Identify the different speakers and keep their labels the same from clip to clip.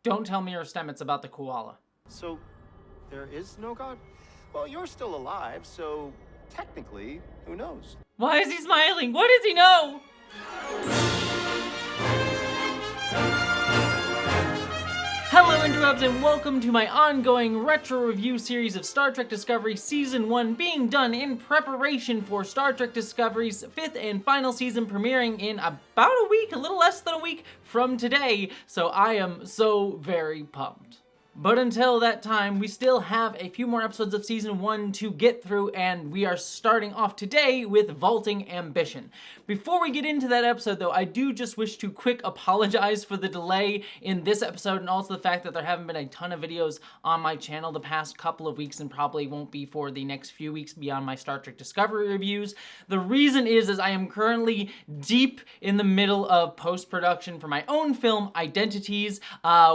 Speaker 1: Don't tell me or Stamets about the koala.
Speaker 2: So, there is no God? Well, you're still alive, so technically, who knows?
Speaker 1: Why is he smiling? What does he know? Hello interwebs and welcome to my ongoing retro review series of Star Trek Discovery Season 1 being done in preparation for Star Trek Discovery's 5th and final season premiering in about a week, a little less than a week from today, so I am so very pumped. But until that time, we still have a few more episodes of Season 1 to get through, and we are starting off today with Vaulting Ambition. Before we get into that episode, though, I do just wish to quick apologize for the delay in this episode, and also the fact that there haven't been a ton of videos on my channel the past couple of weeks, and probably won't be for the next few weeks beyond my Star Trek Discovery reviews. The reason is I am currently deep in the middle of post-production for my own film, Identities.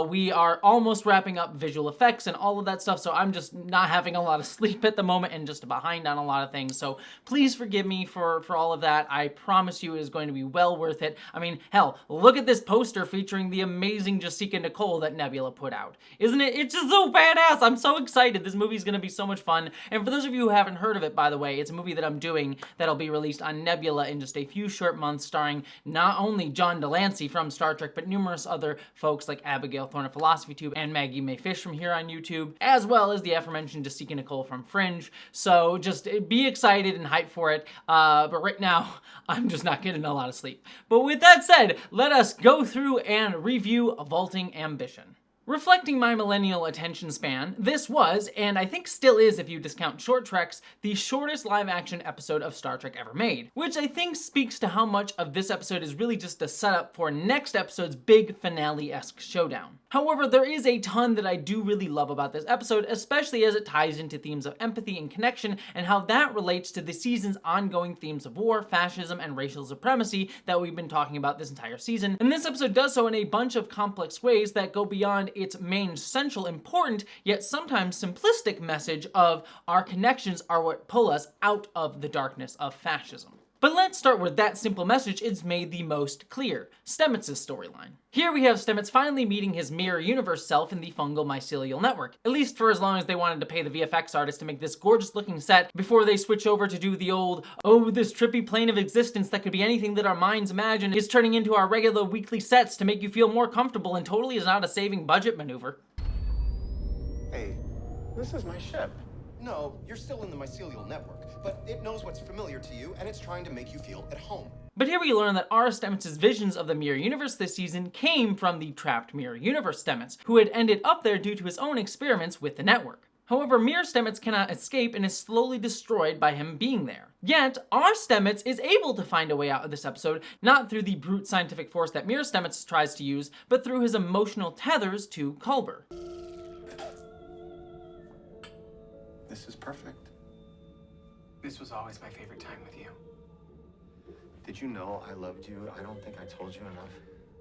Speaker 1: We are almost wrapping up visual effects and all of that stuff, so I'm just not having a lot of sleep at the moment and just behind on a lot of things, so please forgive me for all of that. I promise you it is going to be well worth it. I mean, hell, look at this poster featuring the amazing Jessica Nicole that Nebula put out. Isn't it? It's just so badass. I'm so excited. This movie is going to be so much fun, and for those of you who haven't heard of it, by the way, it's a movie that I'm doing that'll be released on Nebula in just a few short months, starring not only John Delancey from Star Trek, but numerous other folks like Abigail Thorne of Philosophy Tube and Maggie May Fish from here on YouTube, as well as the aforementioned Jessica Nicole from Fringe. So just be excited and hyped for it. But right now, I'm just not getting a lot of sleep. But with that said, let us go through and review Vaulting Ambition. Reflecting my millennial attention span, this was, and I think still is if you discount short treks, the shortest live-action episode of Star Trek ever made, which I think speaks to how much of this episode is really just a setup for next episode's big finale-esque showdown. However, there is a ton that I do really love about this episode, especially as it ties into themes of empathy and connection, and how that relates to the season's ongoing themes of war, fascism, and racial supremacy that we've been talking about this entire season. And this episode does so in a bunch of complex ways that go beyond its main central important, yet sometimes simplistic message of our connections are what pull us out of the darkness of fascism. But let's start where that simple message is made the most clear, Stamets' storyline. Here we have Stamets finally meeting his mirror universe self in the fungal mycelial network, at least for as long as they wanted to pay the VFX artist to make this gorgeous looking set before they switch over to do the old, oh, this trippy plane of existence that could be anything that our minds imagine is turning into our regular weekly sets to make you feel more comfortable and totally is not a saving budget maneuver.
Speaker 2: Hey, this is my ship. No, you're still in the mycelial network, but it knows what's familiar to you, and it's trying to make you feel at home.
Speaker 1: But here we learn that R. Stamets' visions of the Mirror Universe this season came from the trapped Mirror Universe Stamets, who had ended up there due to his own experiments with the network. However, Mirror Stamets cannot escape and is slowly destroyed by him being there. Yet, R. Stamets is able to find a way out of this episode, not through the brute scientific force that Mirror Stamets tries to use, but through his emotional tethers to Culber.
Speaker 2: This is perfect.
Speaker 3: This was always my favorite time with you.
Speaker 2: Did you know I loved you? I don't think I told you enough.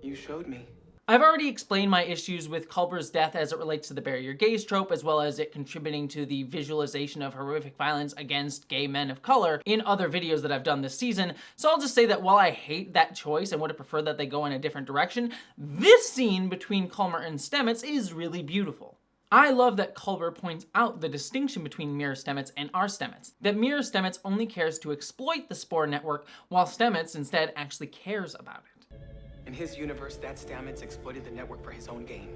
Speaker 3: You showed me.
Speaker 1: I've already explained my issues with Culber's death as it relates to the bury your gays trope, as well as it contributing to the visualization of horrific violence against gay men of color in other videos that I've done this season, so I'll just say that while I hate that choice and would have preferred that they go in a different direction, this scene between Culber and Stamets is really beautiful. I love that Culber points out the distinction between Mirror Stamets and R. Stamets, that Mirror Stamets only cares to exploit the Spore network, while Stamets instead actually cares about it.
Speaker 3: In his universe, that Stamets exploited the network for his own gain.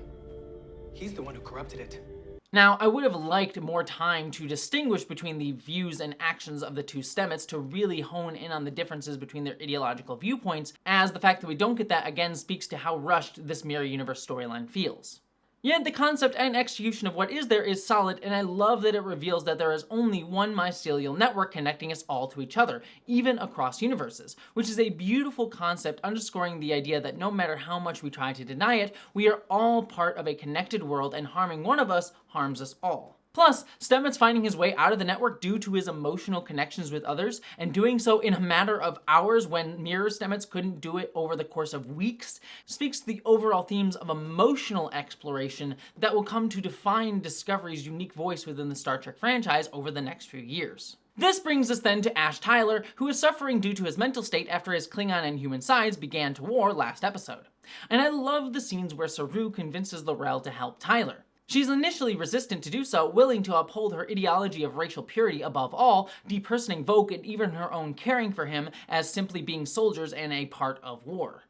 Speaker 3: He's the one who corrupted it.
Speaker 1: Now, I would have liked more time to distinguish between the views and actions of the two Stamets to really hone in on the differences between their ideological viewpoints, as the fact that we don't get that again speaks to how rushed this Mirror Universe storyline feels. Yet the concept and execution of what is there is solid, and I love that it reveals that there is only one mycelial network connecting us all to each other, even across universes, which is a beautiful concept underscoring the idea that no matter how much we try to deny it, we are all part of a connected world, and harming one of us harms us all. Plus, Stamets finding his way out of the network due to his emotional connections with others, and doing so in a matter of hours when Mirror Stamets couldn't do it over the course of weeks, speaks to the overall themes of emotional exploration that will come to define Discovery's unique voice within the Star Trek franchise over the next few years. This brings us then to Ash Tyler, who is suffering due to his mental state after his Klingon and human sides began to war last episode. And I love the scenes where Saru convinces Lura to help Tyler. She's initially resistant to do so, willing to uphold her ideology of racial purity above all, depersoning Vogue and even her own caring for him as simply being soldiers and a part of war.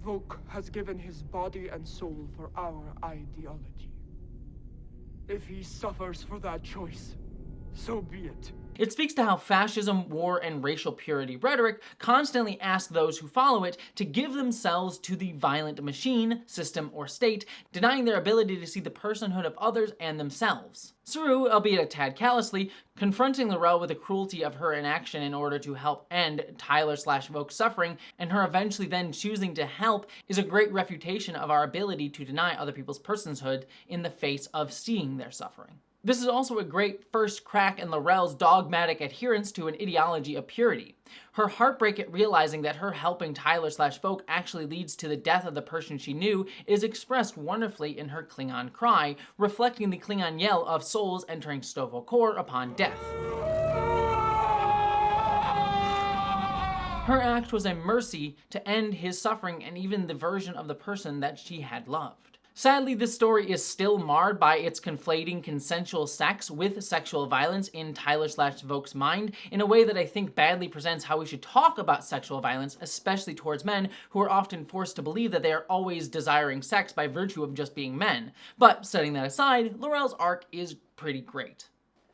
Speaker 4: Vogue has given his body and soul for our ideology. If he suffers for that choice, so be it.
Speaker 1: It speaks to how fascism, war, and racial purity rhetoric constantly ask those who follow it to give themselves to the violent machine, system, or state, denying their ability to see the personhood of others and themselves. Saru, albeit a tad callously, confronting Lura with the cruelty of her inaction in order to help end Tyler/Vogue's suffering, and her eventually then choosing to help, is a great refutation of our ability to deny other people's personhood in the face of seeing their suffering. This is also a great first crack in Lura's dogmatic adherence to an ideology of purity. Her heartbreak at realizing that her helping Tyler/Vogue actually leads to the death of the person she knew is expressed wonderfully in her Klingon cry, reflecting the Klingon yell of souls entering Sto-vo-kor upon death. Her act was a mercy to end his suffering and even the version of the person that she had loved. Sadly, this story is still marred by its conflating consensual sex with sexual violence in Tyler/Vogue's mind in a way that I think badly presents how we should talk about sexual violence, especially towards men who are often forced to believe that they are always desiring sex by virtue of just being men. But setting that aside, Lura's arc is pretty great.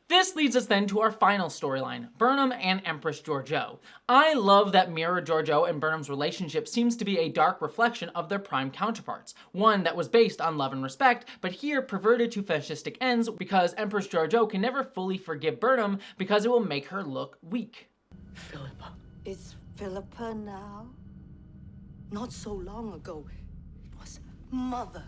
Speaker 1: This leads us then to our final storyline, Burnham and Empress Georgiou. I love that Mirror Georgiou and Burnham's relationship seems to be a dark reflection of their prime counterparts, one that was based on love and respect, but here perverted to fascistic ends because Empress Georgiou can never fully forgive Burnham because it will make her look weak.
Speaker 5: Philippa. It's Philippa now? Not so long ago, it was Mother.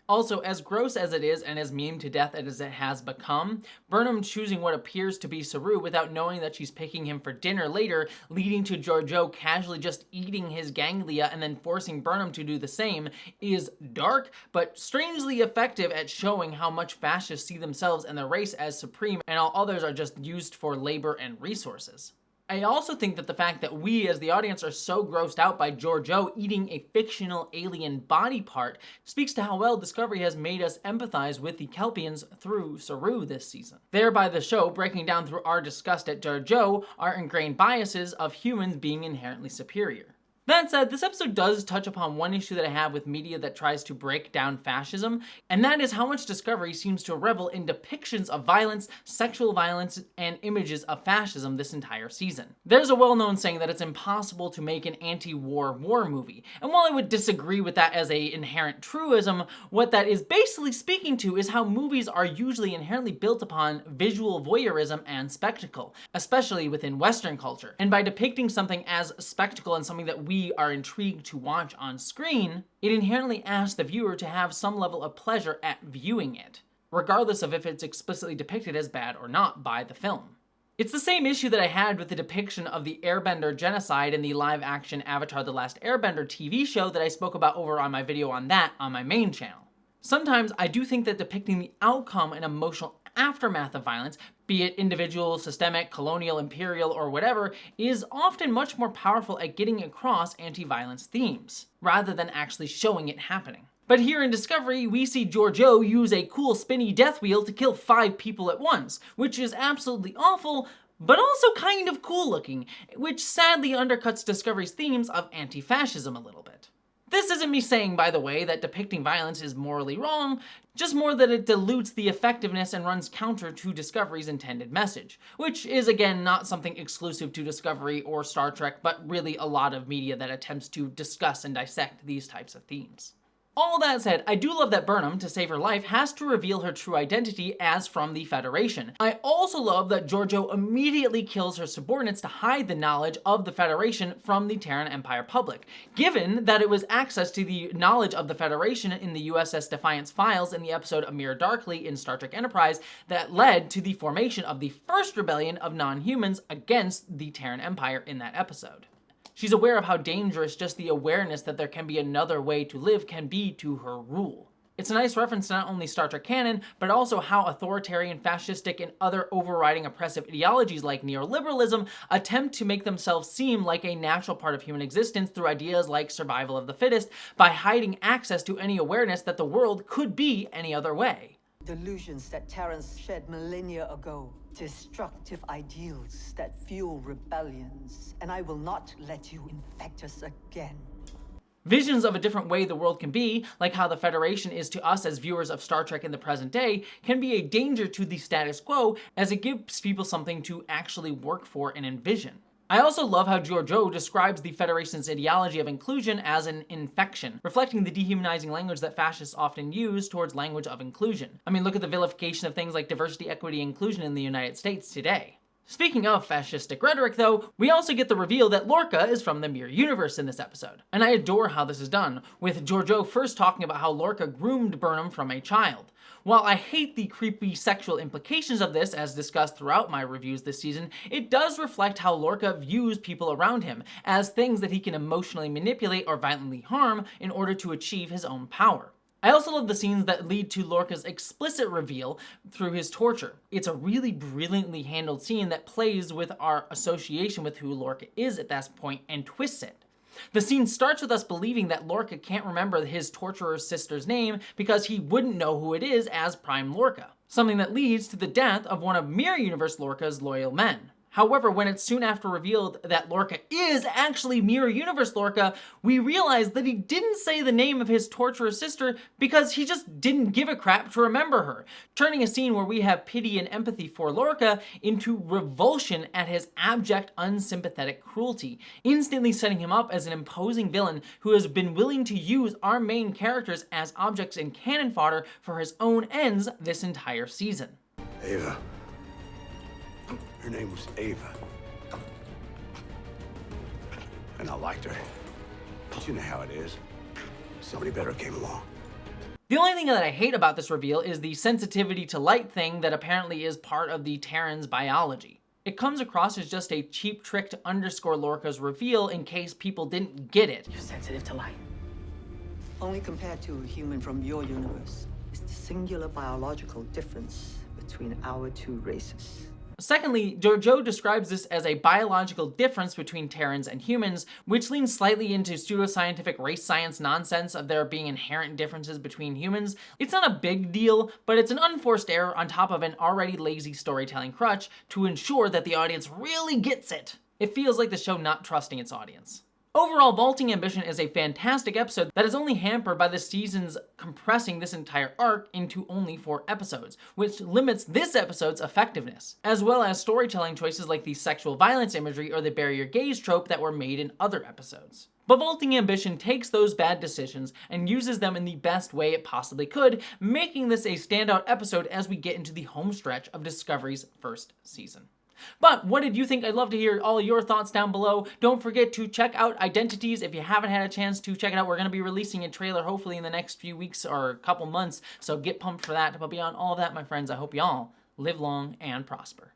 Speaker 1: Also, as gross as it is and as meme to death as it has become, Burnham choosing what appears to be Saru without knowing that she's picking him for dinner later, leading to Georgiou casually just eating his ganglia and then forcing Burnham to do the same, is dark, but strangely effective at showing how much fascists see themselves and their race as supreme and all others are just used for labor and resources. I also think that the fact that we as the audience are so grossed out by Georgiou eating a fictional alien body part speaks to how well Discovery has made us empathize with the Kelpians through Saru this season. Thereby the show breaking down through our disgust at Georgiou our ingrained biases of humans being inherently superior. That said, this episode does touch upon one issue that I have with media that tries to break down fascism, and that is how much Discovery seems to revel in depictions of violence, sexual violence, and images of fascism this entire season. There's a well-known saying that it's impossible to make an anti-war war movie, and while I would disagree with that as an inherent truism, what that is basically speaking to is how movies are usually inherently built upon visual voyeurism and spectacle, especially within Western culture. And by depicting something as spectacle and something that we are intrigued to watch on screen, it inherently asks the viewer to have some level of pleasure at viewing it, regardless of if it's explicitly depicted as bad or not by the film. It's the same issue that I had with the depiction of the Airbender genocide in the live-action Avatar: The Last Airbender TV show that I spoke about over on my video on that on my main channel. Sometimes I do think that depicting the outcome and emotional aftermath of violence, be it individual, systemic, colonial, imperial, or whatever, is often much more powerful at getting across anti-violence themes, rather than actually showing it happening. But here in Discovery, we see Georgiou use a cool spinny death wheel to kill 5 people at once, which is absolutely awful, but also kind of cool looking, which sadly undercuts Discovery's themes of anti-fascism a little bit. This isn't me saying, by the way, that depicting violence is morally wrong, just more that it dilutes the effectiveness and runs counter to Discovery's intended message, which is again not something exclusive to Discovery or Star Trek, but really a lot of media that attempts to discuss and dissect these types of themes. All that said, I do love that Burnham, to save her life, has to reveal her true identity as from the Federation. I also love that Georgiou immediately kills her subordinates to hide the knowledge of the Federation from the Terran Empire public, given that it was access to the knowledge of the Federation in the USS Defiance files in the episode A Mirror Darkly in Star Trek Enterprise that led to the formation of the first rebellion of non-humans against the Terran Empire in that episode. She's aware of how dangerous just the awareness that there can be another way to live can be to her rule. It's a nice reference to not only Star Trek canon, but also how authoritarian, fascistic, and other overriding oppressive ideologies like neoliberalism attempt to make themselves seem like a natural part of human existence through ideas like survival of the fittest by hiding access to any awareness that the world could be any other way.
Speaker 5: Delusions that Terrans shed millennia ago. Destructive ideals that fuel rebellions. And I will not let you infect us again.
Speaker 1: Visions of a different way the world can be, like how the Federation is to us as viewers of Star Trek in the present day, can be a danger to the status quo as it gives people something to actually work for and envision. I also love how Georgiou describes the Federation's ideology of inclusion as an infection, reflecting the dehumanizing language that fascists often use towards language of inclusion. I mean, look at the vilification of things like diversity, equity, and inclusion in the United States today. Speaking of fascistic rhetoric, though, we also get the reveal that Lorca is from the Mirror Universe in this episode. And I adore how this is done, with Georgiou first talking about how Lorca groomed Burnham from a child. While I hate the creepy sexual implications of this, as discussed throughout my reviews this season, it does reflect how Lorca views people around him, as things that he can emotionally manipulate or violently harm in order to achieve his own power. I also love the scenes that lead to Lorca's explicit reveal through his torture. It's a really brilliantly handled scene that plays with our association with who Lorca is at that point and twists it. The scene starts with us believing that Lorca can't remember his torturer's sister's name because he wouldn't know who it is as Prime Lorca, something that leads to the death of one of Mirror Universe Lorca's loyal men. However, when it's soon after revealed that Lorca is actually Mirror Universe Lorca, we realize that he didn't say the name of his torturer's sister because he just didn't give a crap to remember her, turning a scene where we have pity and empathy for Lorca into revulsion at his abject, unsympathetic cruelty, instantly setting him up as an imposing villain who has been willing to use our main characters as objects and cannon fodder for his own ends this entire season.
Speaker 6: Ava. Her name was Ava. And I liked her. But you know how it is. Somebody better came along.
Speaker 1: The only thing that I hate about this reveal is the sensitivity to light thing that apparently is part of the Terran's biology. It comes across as just a cheap trick to underscore Lorca's reveal in case people didn't get it.
Speaker 3: You're sensitive to light.
Speaker 5: Only compared to a human from your universe is the singular biological difference between our two races.
Speaker 1: Secondly, Georgiou describes this as a biological difference between Terrans and humans, which leans slightly into pseudoscientific race science nonsense of there being inherent differences between humans. It's not a big deal, but it's an unforced error on top of an already lazy storytelling crutch to ensure that the audience really gets it. It feels like the show not trusting its audience. Overall, Vaulting Ambition is a fantastic episode that is only hampered by the season's compressing this entire arc into only 4 episodes, which limits this episode's effectiveness, as well as storytelling choices like the sexual violence imagery or the bury your gaze trope that were made in other episodes. But Vaulting Ambition takes those bad decisions and uses them in the best way it possibly could, making this a standout episode as we get into the home stretch of Discovery's first season. But what did you think? I'd love to hear all your thoughts down below. Don't forget to check out Identities if you haven't had a chance to check it out. We're going to be releasing a trailer hopefully in the next few weeks or a couple months, so get pumped for that. But beyond all of that, my friends, I hope y'all live long and prosper.